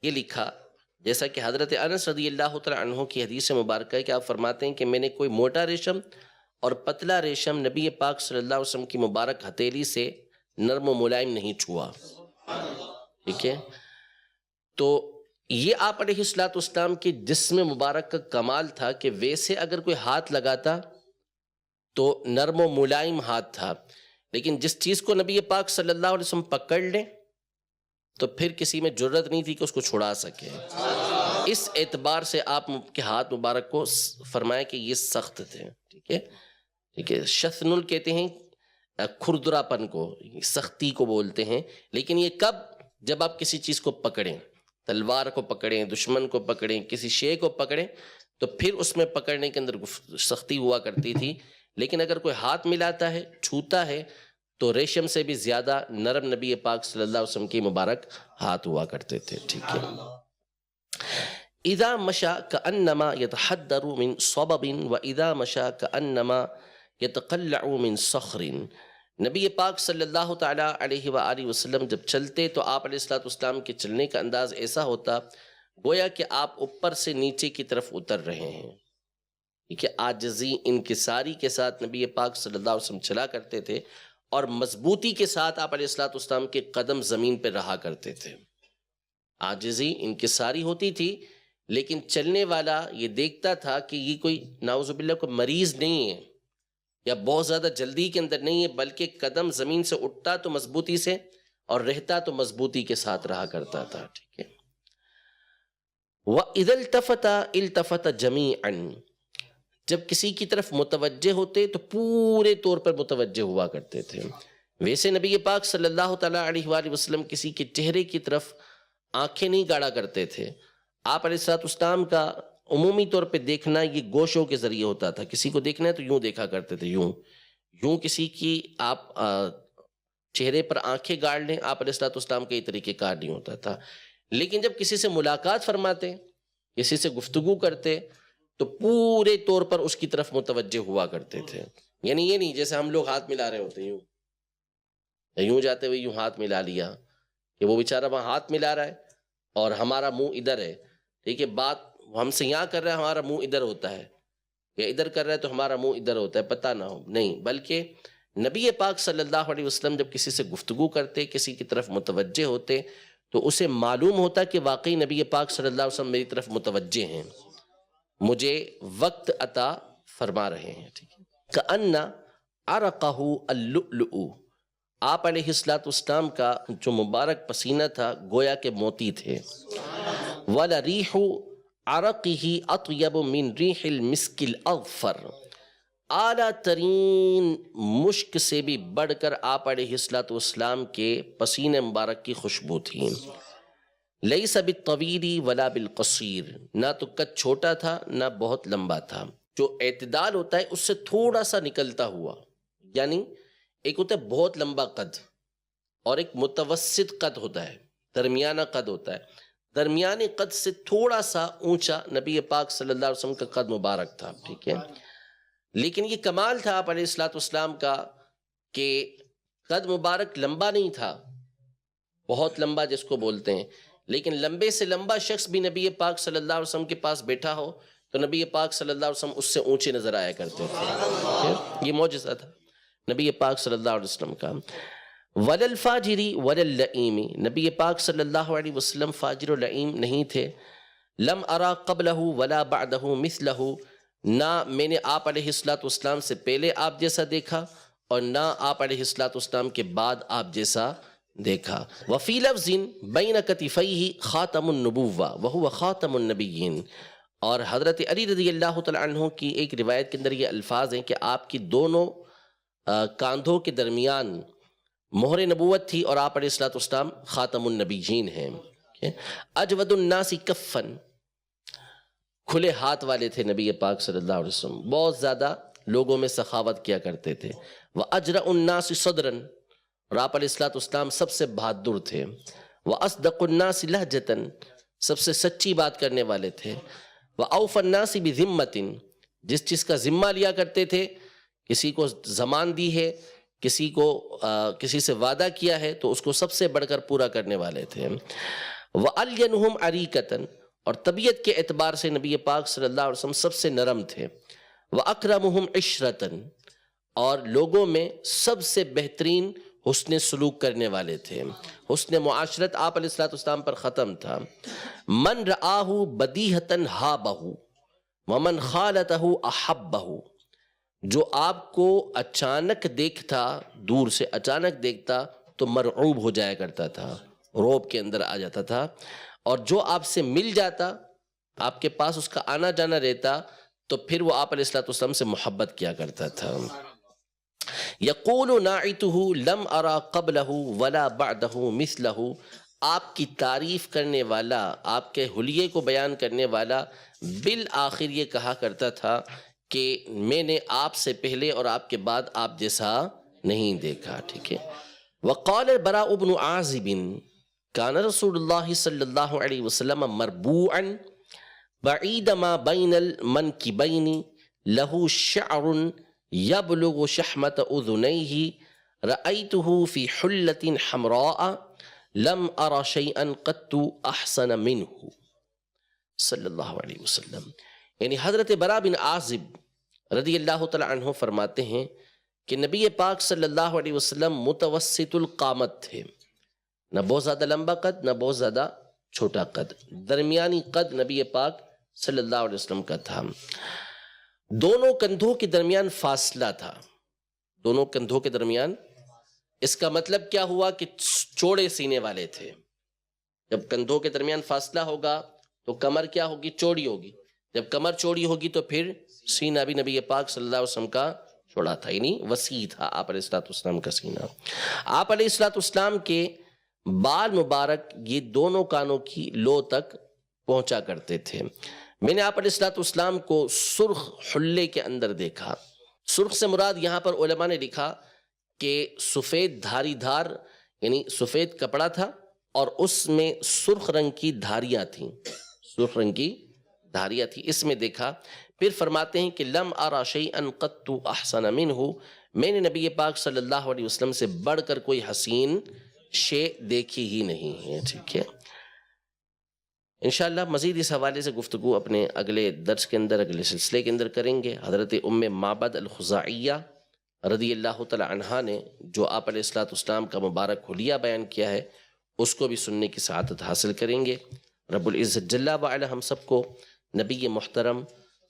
یہ لکھا، جیسا کہ حضرت انس رضی اللہ تعالی عنہ کی حدیث مبارکہ ہے کہ آپ فرماتے ہیں کہ میں نے کوئی موٹا ریشم اور پتلا ریشم نبی پاک صلی اللہ علیہ وسلم کی مبارک ہتھیلی سے نرم و ملائم نہیں چھوا. ٹھیک ہے. تو یہ آپ علیہ الصلوۃ والسلام کے جسم مبارک کا کمال تھا کہ ویسے اگر کوئی ہاتھ لگاتا تو نرم و ملائم ہاتھ تھا، لیکن جس چیز کو نبی پاک صلی اللہ علیہ وسلم پکڑ لیں تو پھر کسی میں جرت نہیں تھی کہ اس کو چھڑا سکے. اس اعتبار سے آپ کے ہاتھ مبارک کو فرمایا کہ یہ سخت تھے. ٹھیک ہے. ٹھیک ہے. شثنل کہتے ہیں کھردرا پن کو، سختی کو بولتے ہیں. لیکن یہ کب؟ جب آپ کسی چیز کو پکڑیں، تلوار کو پکڑیں، دشمن کو پکڑیں، کسی شے کو پکڑیں تو پھر اس میں پکڑنے کے اندر سختی ہوا کرتی تھی. لیکن اگر کوئی ہاتھ ملاتا ہے، چھوتا ہے تو ریشم سے بھی زیادہ نرم نبی پاک صلی اللہ علیہ وسلم کی مبارک ہاتھ ہوا کرتے تھے. ٹھیک ہے. اذا مشى كأنما يتحدر من صبب واذا مشى كأنما يتقلع من صخر. نبی پاک صلی اللہ تعالی علیہ وآلہ وسلم جب چلتے تو آپ علیہ الصلوۃ والسلام کے چلنے کا انداز ایسا ہوتا گویا کہ آپ اوپر سے نیچے کی طرف اتر رہے ہیں. ٹھیک ہے. عاجزی، انکساری کے ساتھ نبی پاک صلی اللہ علیہ وسلم چلا کرتے تھے اور مضبوطی کے ساتھ آپ علیہ الصلوۃ والسلام کے قدم زمین پہ رہا کرتے تھے. عاجزی، انکساری ہوتی تھی، لیکن چلنے والا یہ دیکھتا تھا کہ یہ کوئی نعوذ باللہ کوئی مریض نہیں ہے یا بہت زیادہ جلدی کے اندر نہیں ہے، بلکہ قدم زمین سے اٹھتا تو مضبوطی سے اور رہتا تو مضبوطی کے ساتھ رہا کرتا تھا. ٹھیک ہے. وَإِذَا الْتَفَتَ الْتَفَتَ جَمِيعًا، جب کسی کی طرف متوجہ ہوتے تو پورے طور پر متوجہ ہوا کرتے تھے. ویسے نبی پاک صلی اللہ تعالیٰ علیہ وآلہ وسلم کسی کے چہرے کی طرف آنکھیں نہیں گاڑا کرتے تھے. آپ علیہ الصلوۃ والسلام کا عمومی طور پہ دیکھنا یہ گوشوں کے ذریعے ہوتا تھا. کسی کو دیکھنا ہے تو یوں دیکھا کرتے تھے، یوں کسی کی آپ چہرے پر آنکھیں گاڑ لیں، آپ علیہ الصلوۃ والسلام کا یہ طریقہ کار نہیں ہوتا تھا. لیکن جب کسی سے ملاقات فرماتے، کسی سے گفتگو کرتے تو پورے طور پر اس کی طرف متوجہ ہوا کرتے تھے. یعنی یہ نہیں جیسے ہم لوگ ہاتھ ملا رہے ہوتے یوں جاتے ہوئے یوں ہاتھ ملا لیا کہ وہ بیچارہ وہاں ہاتھ ملا رہا ہے اور ہمارا منہ ادھر ہے. ٹھیک ہے. بات ہم سے یہاں کر رہا ہے، ہمارا منہ ادھر ہوتا ہے، یا ادھر کر رہا ہے تو ہمارا منہ ادھر ہوتا ہے، پتہ نہ ہو. نہیں، بلکہ نبی پاک صلی اللہ علیہ وسلم جب کسی سے گفتگو کرتے، کسی کی طرف متوجہ ہوتے تو اسے معلوم ہوتا کہ واقعی نبی پاک صلی اللہ علیہ وسلم میری طرف متوجہ ہیں، مجھے وقت عطا فرما رہے ہیں. ٹھیک ہے. کأن عرقہ اللؤلؤ، آپ علیہ الصلوۃ والسلام کا جو مبارک پسینہ تھا گویا کہ موتی تھے. وَلَرِيحُ عَرَقِهِ أَطْيَبُ مِنْ رِيحِ الْمِسْكِ الْأَظْفَرِ، اعلیٰ ترین مشک سے بھی بڑھ کر آپ علیہ الصلوۃ والسلام کے پسینے مبارک کی خوشبو تھی. لیس بالطویل ولا بالقصیر، نہ تو قد چھوٹا تھا نہ بہت لمبا تھا، جو اعتدال ہوتا ہے اس سے تھوڑا سا نکلتا ہوا، یعنی ایک ہوتا ہے بہت لمبا قد اور ایک متوسط قد ہوتا ہے، درمیانہ قد ہوتا ہے. درمیانے قد سے تھوڑا سا اونچا نبی پاک صلی اللہ علیہ وسلم کا قد مبارک تھا. ٹھیک ہے، لیکن یہ کمال تھا آپ علیہ الصلوۃ والسلام کا کہ قد مبارک لمبا نہیں تھا، بہت لمبا جس کو بولتے ہیں، لیکن لمبے سے لمبا شخص بھی نبی پاک صلی اللہ علیہ وسلم کے پاس بیٹھا ہو تو نبی پاک صلی اللہ علیہ وسلم اس سے اونچے نظر آیا کرتے تھے. یہ معجزہ تھا نبی پاک صلی اللہ علیہ وسلم کا. ولا الفاجری ولا اللئیم، نبی پاک صلی اللہ علیہ وسلم فاجر و لئیم نہیں تھے. لم ارا قبلہ ولا بعدہ مثلہ، نہ میں نے آپ علیہ الصلوۃ والسلام سے پہلے آپ جیسا دیکھا اور نہ آپ علیہ الصلوۃ والسلام کے بعد آپ جیسا دیکھا. وفی لفظ بین کتفیہ خاتم النبوہ وہو خاتم النبیین، اور حضرت علی رضی اللہ تعالی عنہ کی ایک روایت کے اندر یہ الفاظ ہیں کہ آپ کی دونوں کاندھوں کے درمیان مہر نبوت تھی اور آپ علیہ الصلوۃ والسلام خاتم النبیین ہیں. اجود الناس کفن، کھلے ہاتھ والے تھے نبی پاک صلی اللہ علیہ وسلم، بہت زیادہ لوگوں میں سخاوت کیا کرتے تھے. وَأَجْرَأُ النَّاسِ صَدْرًا، اور آپ علیہ الصلوۃ والسلام سب سے بہادر تھے. وَأَصْدَقُ النَّاسِ لَهْجَةً، سب سے سچی بات کرنے والے تھے. وَأَوْفَى النَّاسِ بِذِمَّةٍ، جس چیز کا ذمہ لیا کرتے تھے، کسی کو زمان دی ہے، کسی کو کسی سے وعدہ کیا ہے تو اس کو سب سے بڑھ کر پورا کرنے والے تھے. وَأَلْيَنُهُمْ عَرِيقَةً، اور طبیعت کے اعتبار سے نبی پاک صلی اللہ علیہ وسلم سب سے نرم تھے. وَأَكْرَمُهُمْ عِشْرَةً، اور لوگوں میں سب سے بہترین حسن سلوک کرنے والے تھے. حسن معاشرت آپ علیہ الصلوۃ والسلام پر ختم تھا. مَنْ رَآهُ بَدِيهَةً هَابَهُ وَمَنْ خَالَتَهُ أَحَبَّهُ، جو آپ کو اچانک دیکھتا، دور سے اچانک دیکھتا تو مرعوب ہو جایا کرتا تھا، روب کے اندر آ جاتا تھا، اور جو آپ سے مل جاتا، آپ کے پاس اس کا آنا جانا رہتا، تو پھر وہ آپ علیہ الصلوۃ والسلام سے محبت کیا کرتا تھا. یقول ناعتہ لم ارا قبلہ ولا بعدہ مثلہ، آپ کی تعریف کرنے والا، آپ کے حلیے کو بیان کرنے والا بالآخر یہ کہا کرتا تھا کہ میں نے آپ سے پہلے اور آپ کے بعد آپ جیسا نہیں دیکھا. ٹھیک ہے. وقال البراء بن عازب کان رسول اللہ صلی اللہ علیہ وسلم مربوعا بعید ما بین المنکبین له شعر یبلغ شحمت اذنیہ رأیتہ فی حلۃ حمراء لم ارى شیئا قط احسن منہ صلی اللہ علیہ وسلم. یعنی حضرت براء بن عازب رضی اللہ تعالی عنہ فرماتے ہیں کہ نبی پاک صلی اللہ علیہ وسلم متوسط القامت تھے، نہ بہت زیادہ لمبا قد نہ بہت زیادہ چھوٹا قد، درمیانی قد نبی پاک صلی اللہ علیہ وسلم کا تھا. دونوں کندھوں کے درمیان فاصلہ تھا، دونوں کندھوں کے درمیان، اس کا مطلب کیا ہوا کہ چوڑے سینے والے تھے. جب کندھوں کے درمیان فاصلہ ہوگا تو کمر کیا ہوگی؟ چوڑی ہوگی. جب کمر چوڑی ہوگی تو پھر سینہ بھی نبی پاک صلی اللہ علیہ وسلم کا چوڑا تھا، یعنی وسیع تھا آپ علیہ الصلوۃ والسلام کا سینہ. آپ علیہ الصلوۃ والسلام کے بال مبارک یہ دونوں کانوں کی لو تک پہنچا کرتے تھے. میں نے آپ علیہ الصلوۃ والسلام کو سرخ حلے کے اندر دیکھا. سرخ سے مراد یہاں پر علماء نے لکھا کہ سفید دھاری دھار، یعنی سفید کپڑا تھا اور اس میں سرخ رنگ کی دھاریاں تھیں، سرخ رنگ کی دھاریاں تھیں، اس میں دیکھا. پھر فرماتے ہیں کہ لم ارى شیئا قط احسن منہ، میں نے نبی پاک صلی اللہ علیہ وسلم سے بڑھ کر کوئی حسین شے دیکھی ہی نہیں ہے. ٹھیک ہے. انشاءاللہ مزید اس حوالے سے گفتگو اپنے اگلے درس کے اندر، اگلے سلسلے کے اندر کریں گے. حضرت ام معبد الخزاعیہ رضی اللہ تعالی عنہا نے جو آپ علیہ الصلوۃ والسلام کا مبارک حلیہ بیان کیا ہے اس کو بھی سننے کی سعادت حاصل کریں گے. رب العزت جل وعلا ہم سب کو نبی محترم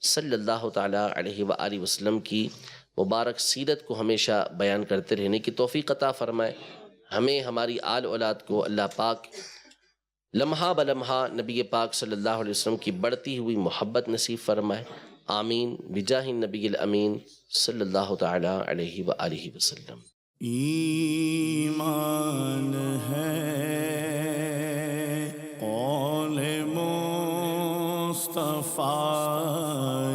صلی اللہ تعالی علیہ وآلہ وسلم کی مبارک سیرت کو ہمیشہ بیان کرتے رہنے کی توفیق عطا فرمائے. ہمیں ہماری آل اولاد کو اللہ پاک لمحہ بلمحہ نبی پاک صلی اللہ علیہ وسلم کی بڑھتی ہوئی محبت نصیب فرمائے. آمین بجاہ النبی الامین صلی اللہ تعالی علیہ وآلہ وسلم۔ ایمان ہے قول مصطفیٰ